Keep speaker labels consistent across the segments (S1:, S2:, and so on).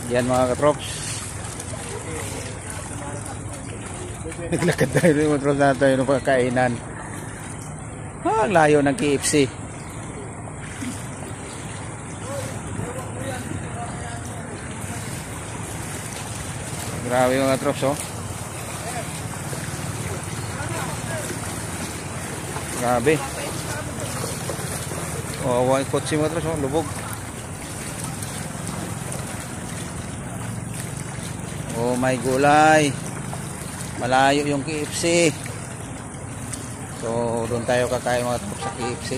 S1: Yan mga katrops. Naglakad tayo ng mga katrops natin ng pagkainan. Ang layo ng KFC. Grabe mga katrops, oh. Grabe. Oh, ang kotse mga katrops, oh, lubog. Oh my gulay. Malayo yung KFC. So doon tayo kakain mga katrops sa KFC.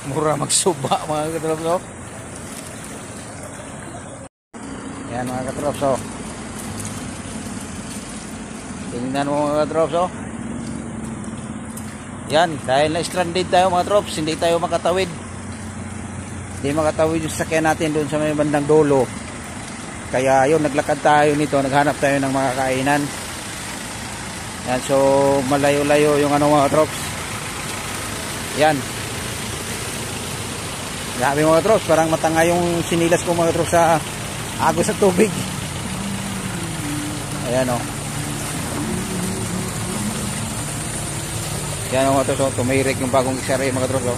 S1: Mura magsuba mga katrops, oh. Yan mga katrops, oh. Tingnan mo mga katrops, oh. Yan, dahil na stranded tayo mga katrops, hindi tayo makatawid. Hindi makatawid yung sakyan natin doon sa may bandang dulo. Kaya yun, naglakad tayo nito, naghanap tayo ng mga kainan. Yan, so malayo-layo yung ano mga katrops. Yan. Grabe mga katrops, parang matanga yung sinilas ko mga katrops sa agos sa tubig. Ayan, o. Yan mga katrops, o. Tumirik yung bagong isari mga katrops, o.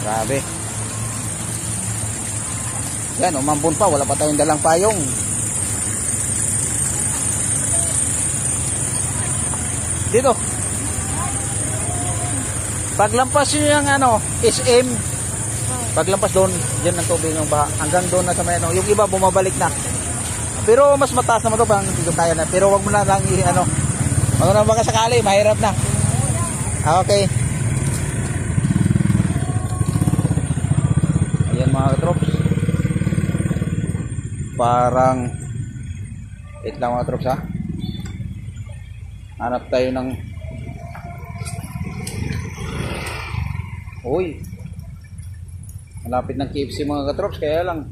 S1: Grabe. Yan, umampun pa, wala pa tayong dalang payong. Dito. Paglampas nyo yung ano, SM. Paglampas doon, dyan ang tubig ng baha. Hanggang doon na sa may ano. Yung iba bumabalik na. Pero mas mataas naman ito, parang dito kaya na. Pero wag mo na lang ano. Wag na baka sakali, mahirap na. Okay. Ayan mga katrops. Parang wait lang mga katrops, ha. Hanap tayo ng uy, malapit ng KFC mga katrops, kaya lang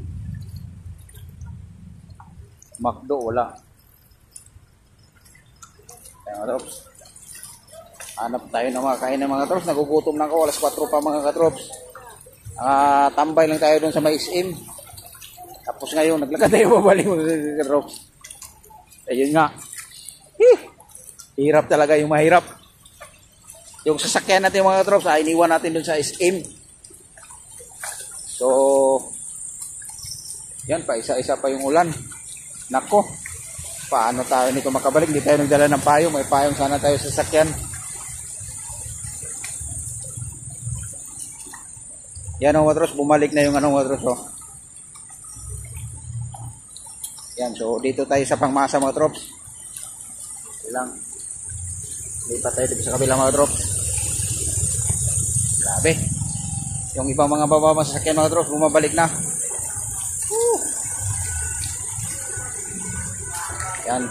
S1: McDo wala. Kaya mga katrops, hanap tayo ng mga kain ng mga katrops. Nagugutom na ako, alas 4 pa mga katrops. Tambay lang tayo dun sa may SM. Tapos ngayon naglakad tayo babalik mga katrops. Ayun nga, hirap talaga yung mahirap. Yung sasakyan natin mga katrops, iniwan natin dun sa SM. So, yan pa, isa-isa pa yung ulan. Nako, paano tayo nito makabalik? Hindi tayo nagdala ng payong. May payong sana tayo sa sasakyan. Yan mga katrops, bumalik na yung ano mga katrops, oh. Yan, so dito tayo sa pangmasa mga katrops. Ilang lipat tayo dito sa kabila mga katrops. Grabe. Yung ibang mga baba masasakyan mga katrops, bumabalik na. Yan.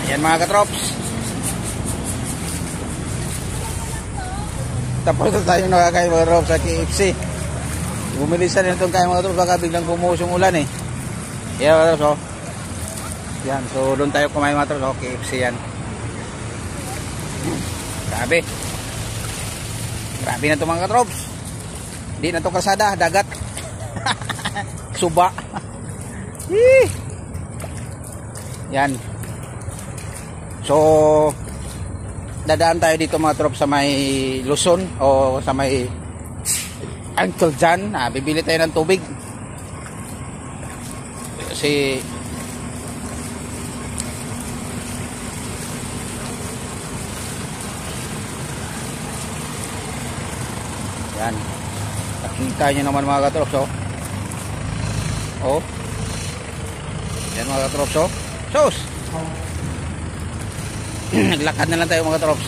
S1: Ayan mga katrops. Tapos na tayong nakakain mga katrops sa KFC. Bumilisan na itong kain mga katrops, baka biglang bumuhos yung ulan eh. Yan mga katrops, oh. Yan, so doon tayo kumain mga katrops, oh, KFC yan. Grabe. Grabe na ito mga katrops. Hindi na ito kasada, dagat. Suba. Yan. So dadaan tayo dito mga katrops sa may Luzon o sa may Uncle John. Bibili tayo ng tubig. Kasi yan, nakita nyo naman mga katrops, oh. Oh, yan mga katrops, oh. Sus, naglakad na lang tayo mga katrops.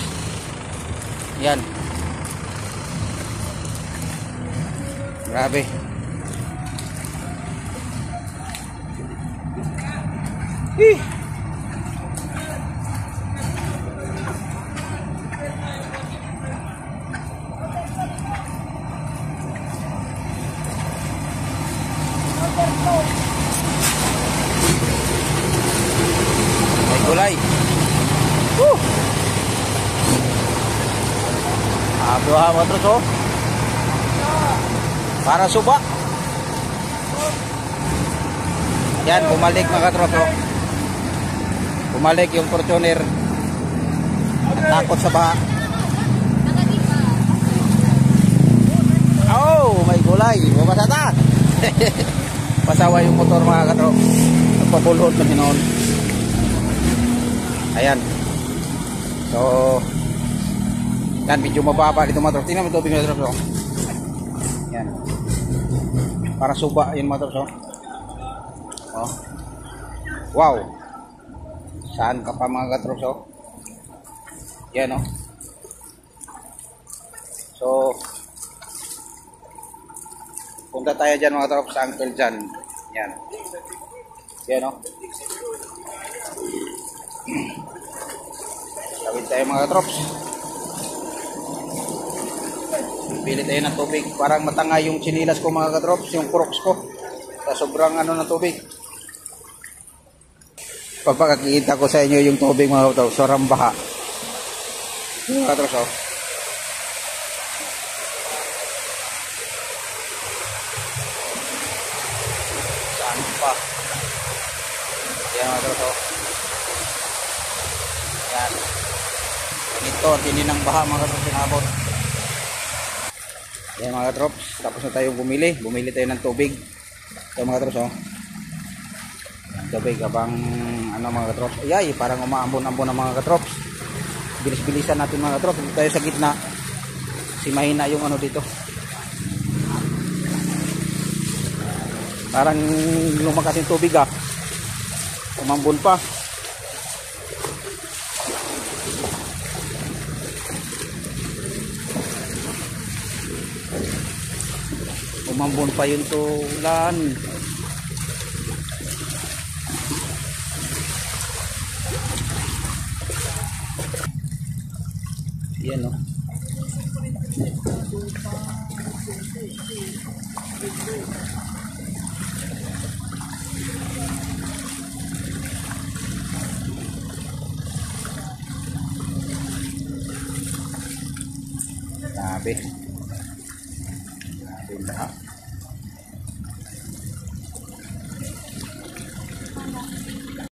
S1: Yan, grabe. gulay. Woo! Abuha mga trops, oh. Para suba. Yan, bumalik mga trops, oh. Bumalik yung Fortuner. Takot sa baha. Oh, may gulay. Bumasata. Pasawa yung motor mga trops. Nagpapulhod na ginoon. Ayan. So, yan, medyo mababa dito mga trops. Tingnan mo ito mga trops, oh. Yan. Para suba yun mga trops, oh. Oh. Wow. Saan ka pa mga trops, oh. Yan, oh. So, punta tayo dyan mga trops sa Uncle John. Yan. Yan, oh. Tawid tayo mga trops. Pili tayo ng tubig. Parang matanga yung chinilas ko mga katrops, yung crocs ko. Sa sobrang ano ng tubig. Pagpakakita ko sa inyo yung tubig mga katrops, sobrang baha. Mga katrops, oh. Saan pa? Yan mga katrops, oh. Yan. Ganito, tininang baha mga katrops, sinabot. Yan mga katrops, tapos na tayong bumili tayo ng tubig. Ito mga katrops, oh. Yan, tubig habang ano mga katrops, ayay, parang umaambon-ambon ng mga katrops. Bilis-bilisan natin mga katrops. Dito tayo sa gitna kasi mahina yung ano dito, parang lumakas yung tubig, ah. Umambon pa. Umambon pa yung tulan. Yan, no. Grabe.